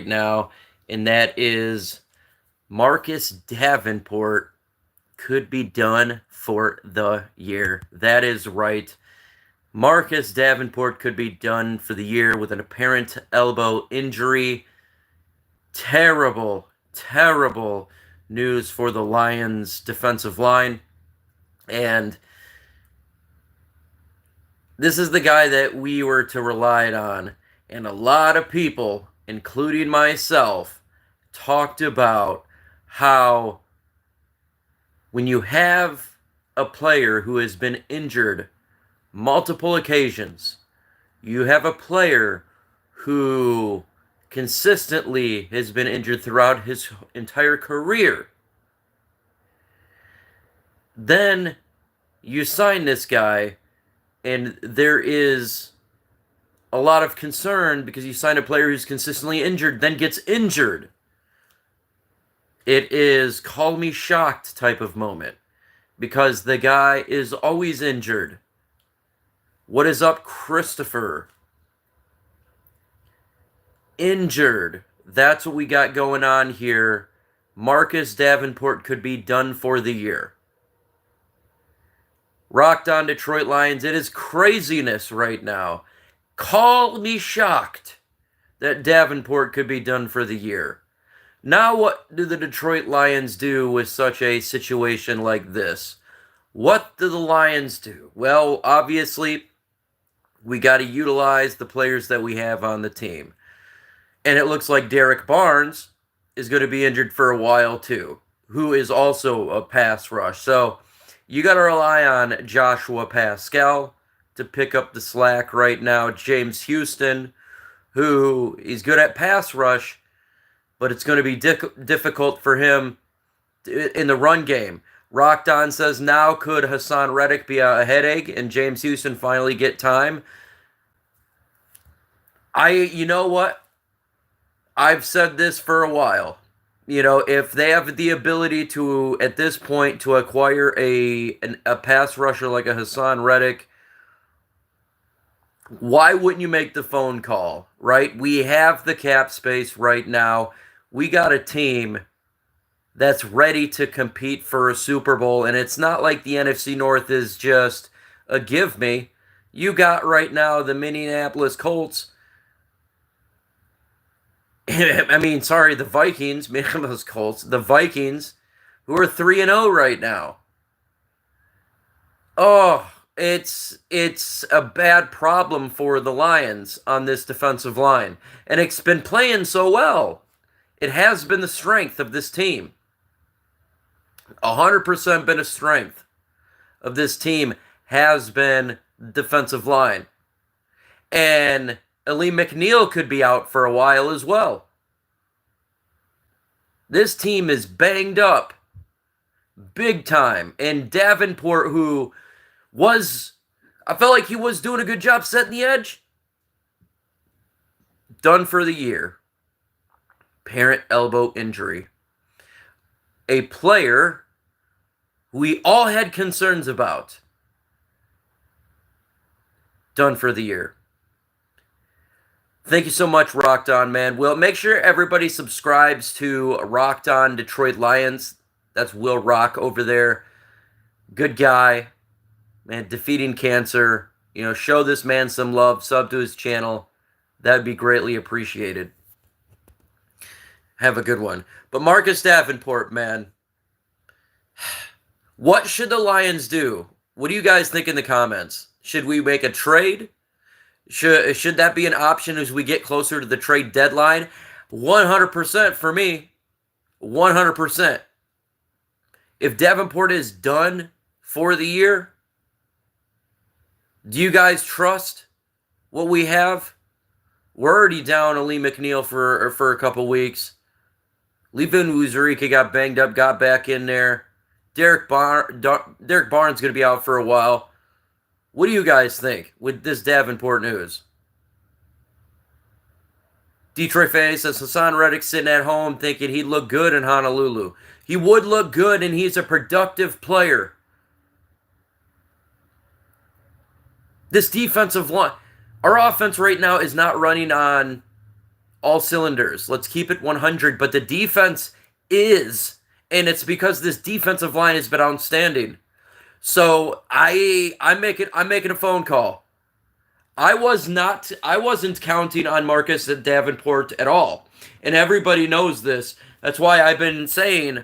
now, and that is Marcus Davenport could be done for the year. That is right. Marcus Davenport could be done for the year with an apparent elbow injury. Terrible, terrible news for the Lions defensive line. And this is the guy that we were to rely on. And a lot of people, including myself, talked about how when you have a player who has been injured multiple occasions, you have a player who consistently has been injured throughout his entire career, then you sign this guy, and there is a lot of concern because you sign a player who's consistently injured, then gets injured. It is call me shocked type of moment because the guy is always injured. What is up, Christopher? Injured. That's what we got going on here. Marcus Davenport could be done for the year. Rocked on Detroit Lions. It is craziness right now. Call me shocked that Davenport could be done for the year. Now what do the Detroit Lions do with such a situation like this? What do the Lions do? Well, obviously, we got to utilize the players that we have on the team. And it looks like Derek Barnes is going to be injured for a while too, who is also a pass rush. So you got to rely on Joshua Pascal to pick up the slack right now. James Houston, who is good at pass rush, but it's going to be difficult for him in the run game. Rocked On says, now could Haason Reddick be a headache and James Houston finally get time? You know what? I've said this for a while. You know, if they have the ability to, at this point, to acquire a pass rusher like a Haason Reddick, why wouldn't you make the phone call, right? We have the cap space right now. We got a team that's ready to compete for a Super Bowl, and it's not like the NFC North is just a give me. You got right now the Minneapolis Colts. The Vikings, Minneapolis Colts, the Vikings, who are 3-0 right now. Oh, it's a bad problem for the Lions on this defensive line. And it's been playing so well. It has been the strength of this team. 100% been a strength of this team has been defensive line. And Lee McNeil could be out for a while as well. This team is banged up big time. And Davenport, who I felt like he was doing a good job setting the edge, done for the year. Apparent elbow injury. A player we all had concerns about, done for the year. Thank you so much, Rocked On, man. Will, make sure everybody subscribes to Rocked On Detroit Lions. That's Will Rock over there. Good guy. Man, defeating cancer. You know, show this man some love. Sub to his channel. That would be greatly appreciated. Have a good one. But Marcus Davenport, man. What should the Lions do? What do you guys think in the comments? Should we make a trade? Should that be an option as we get closer to the trade deadline? 100% for me. 100%. If Davenport is done for the year, do you guys trust what we have? We're already down Lee McNeil for a couple weeks. Leavin Wuzurika got banged up, got back in there. Derek Barnes going to be out for a while. What do you guys think with this Davenport news? Detroit fan says Haason Reddick sitting at home thinking he'd look good in Honolulu. He would look good, and he's a productive player. This defensive line, our offense right now is not running on all cylinders. Let's keep it 100. But the defense is, and it's because this defensive line has been outstanding. So I'm making a phone call. I wasn't counting on Marcus Davenport at all. And everybody knows this. That's why I've been saying,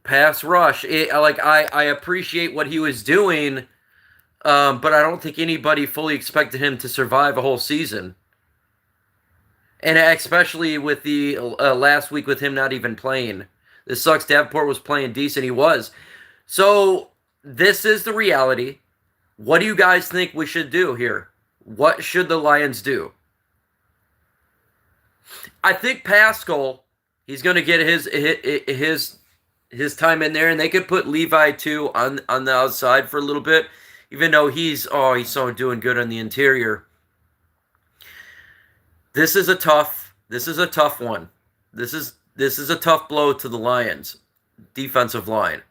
pass rush. I appreciate what he was doing, but I don't think anybody fully expected him to survive a whole season. And especially with the last week with him not even playing. This sucks. Davenport was playing decent. He was. So this is the reality. What do you guys think we should do here? What should the Lions do? I think Pascal, he's going to get his time in there, and they could put Levi too on the outside for a little bit, even though he's so doing good on the interior. This is a tough one. This is a tough blow to the Lions defensive line.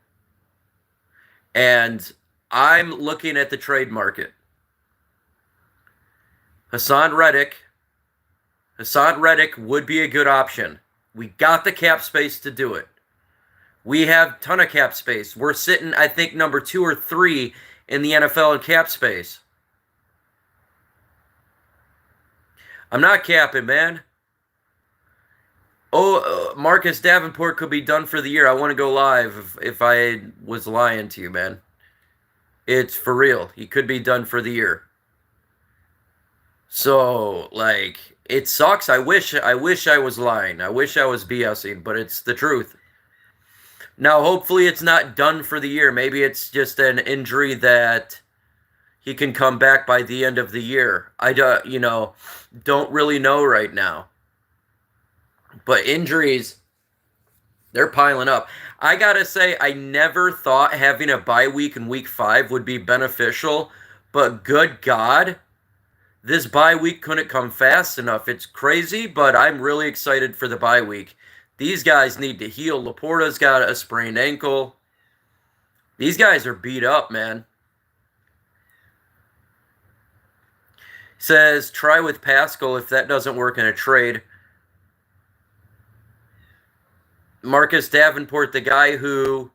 And I'm looking at the trade market. Haason Reddick would be a good option. We got the cap space to do it. We have a ton of cap space. We're sitting, I think, number 2 or 3 in the NFL in cap space. I'm not capping, man. Marcus Davenport could be done for the year. I want to go live if I was lying to you, man. It's for real. He could be done for the year. So, it sucks. I wish I was lying. I wish I was BSing, but it's the truth. Now, hopefully it's not done for the year. Maybe it's just an injury that he can come back by the end of the year. I don't really know right now. But injuries, they're piling up. I got to say, I never thought having a bye week in week 5 would be beneficial. But good God, this bye week couldn't come fast enough. It's crazy, but I'm really excited for the bye week. These guys need to heal. Laporta's got a sprained ankle. These guys are beat up, man. Says, try with Pascal if that doesn't work in a trade. Marcus Davenport, the guy who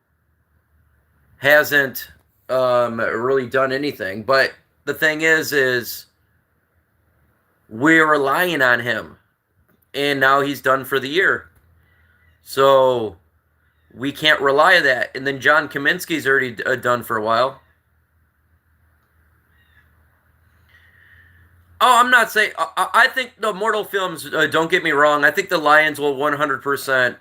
hasn't really done anything. But the thing is we're relying on him. And now he's done for the year. So we can't rely on that. And then John Kaminsky's already done for a while. Oh, I'm not saying... I think the Mortal Films, don't get me wrong, I think the Lions will 100%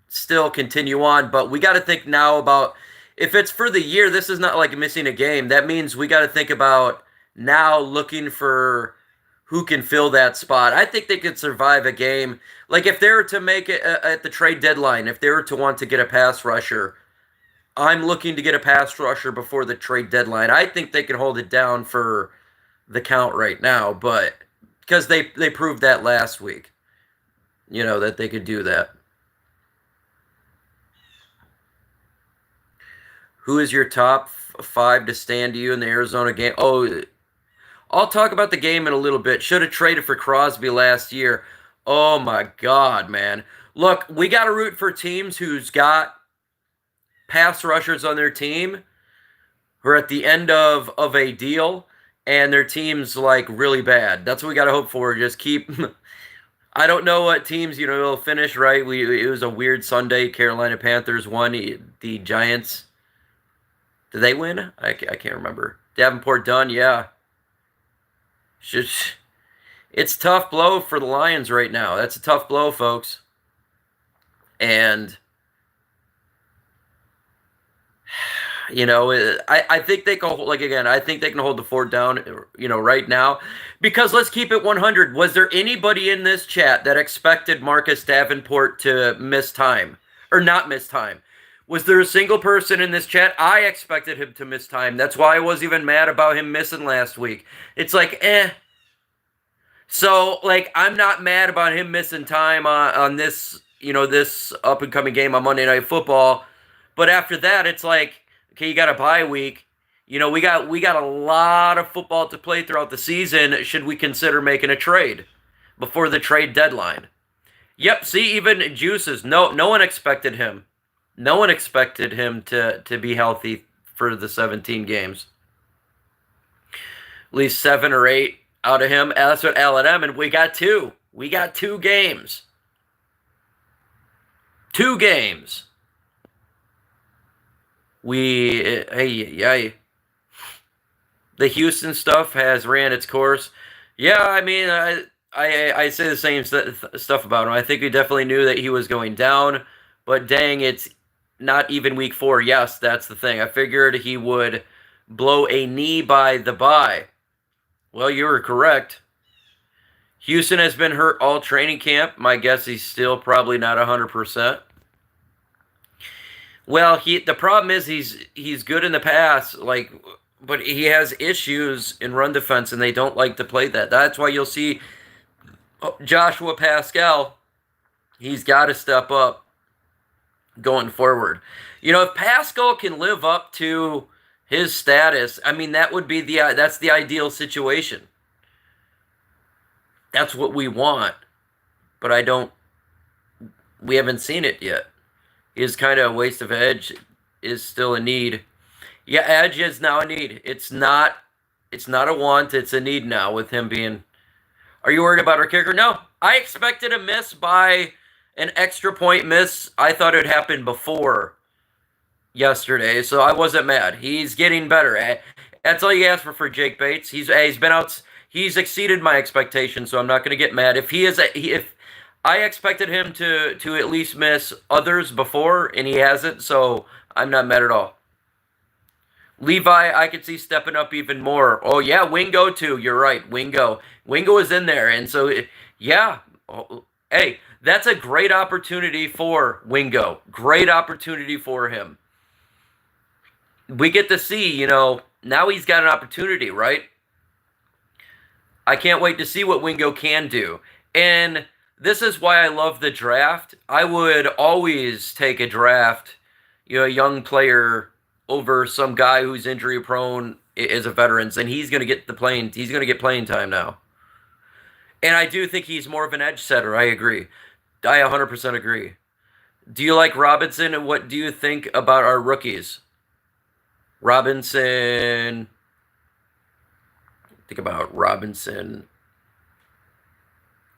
still continue on, but we got to think now about... If it's for the year, this is not like missing a game. That means we got to think about now looking for who can fill that spot. I think they could survive a game. Like if they were to make it at the trade deadline, if they were to want to get a pass rusher, I'm looking to get a pass rusher before the trade deadline. I think they can hold it down for the count right now, but because they proved that last week, that they could do that. Who is your top 5 to stand to you in the Arizona game? Oh, I'll talk about the game in a little bit. Should have traded for Crosby last year. Oh, my God, man. Look, we got to root for teams who's got pass rushers on their team who are at the end of a deal, and their team's, really bad. That's what we got to hope for. Just keep... I don't know what teams, will finish, right? It was a weird Sunday. Carolina Panthers won. The Giants... Did they win? I can't remember. Davenport done, yeah. It's a tough blow for the Lions right now. That's a tough blow, folks. And, I think they can, I think they can hold the fort down, right now. Because let's keep it 100. Was there anybody in this chat that expected Marcus Davenport to miss time? Or not miss time? Was there a single person in this chat? I expected him to miss time. That's why I was even mad about him missing last week. It's So, I'm not mad about him missing time on this, this up-and-coming game on Monday Night Football. But after that, it's okay, you got a bye week. we got a lot of football to play throughout the season. Should we consider making a trade before the trade deadline? Yep. See, even Juices. No one expected him. No one expected him to be healthy for the 17 games. At least 7 or 8 out of him. That's what LNM, and we got 2. We got 2 games. 2 games. Hey. The Houston stuff has ran its course. Yeah, I mean, I say the same stuff about him. I think we definitely knew that he was going down, but dang, it's not even week 4. Yes, that's the thing. I figured he would blow a knee by the bye. Well, you were correct. Houston has been hurt all training camp. My guess he's still probably not 100%. Well, the problem is he's good in the pass, but he has issues in run defense, and they don't like to play that. That's why you'll see Joshua Pascal. He's got to step up going forward. If Pascal can live up to his status, I mean, that's the ideal situation. That's what we want, but we haven't seen it yet. Is kind of a waste of edge, is still a need. Yeah, edge is now a need. It's not a want, it's a need now with him being. Are you worried about our kicker? No. I expected a miss by an extra point miss. I thought it happened before yesterday, so I wasn't mad. He's getting better. That's all you ask for Jake Bates. He's been out. He's exceeded my expectations, so I'm not going to get mad. If I expected him to at least miss others before, and he hasn't, so I'm not mad at all. Levi, I could see stepping up even more. Oh, yeah, Wingo, too. You're right, Wingo. Wingo is in there, and so, yeah. Hey, that's a great opportunity for Wingo. Great opportunity for him. We get to see, now he's got an opportunity, right? I can't wait to see what Wingo can do. And this is why I love the draft. I would always take a draft, a young player over some guy who's injury prone as a veteran, and he's going to get playing time now. And I do think he's more of an edge setter. I agree. I 100% agree. Do you like Robinson, and what do you think about our rookies? Robinson. Think about Robinson.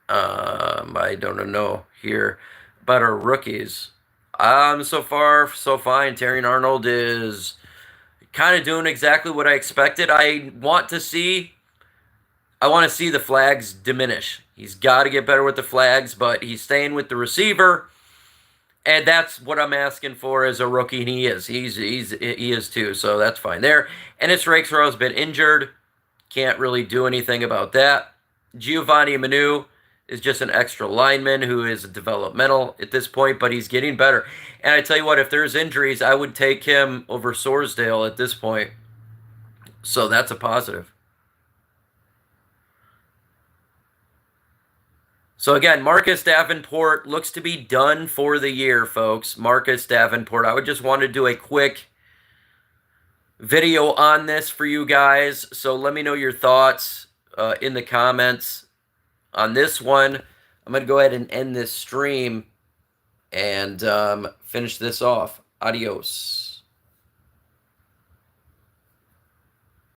I don't know here about our rookies. So far, so fine. Terrion Arnold is kind of doing exactly what I expected. I want to see the flags diminish. He's got to get better with the flags, but he's staying with the receiver, and that's what I'm asking for as a rookie. And he is. He is too. So that's fine there. And it's Rakesro's been injured. Can't really do anything about that. Giovanni Manu is just an extra lineman who is developmental at this point, but he's getting better. And I tell you what, if there's injuries, I would take him over Sorsdale at this point. So that's a positive. So again, Marcus Davenport looks to be done for the year, folks. Marcus Davenport. I would just want to do a quick video on this for you guys. So let me know your thoughts in the comments on this one. I'm going to go ahead and end this stream and finish this off. Adios.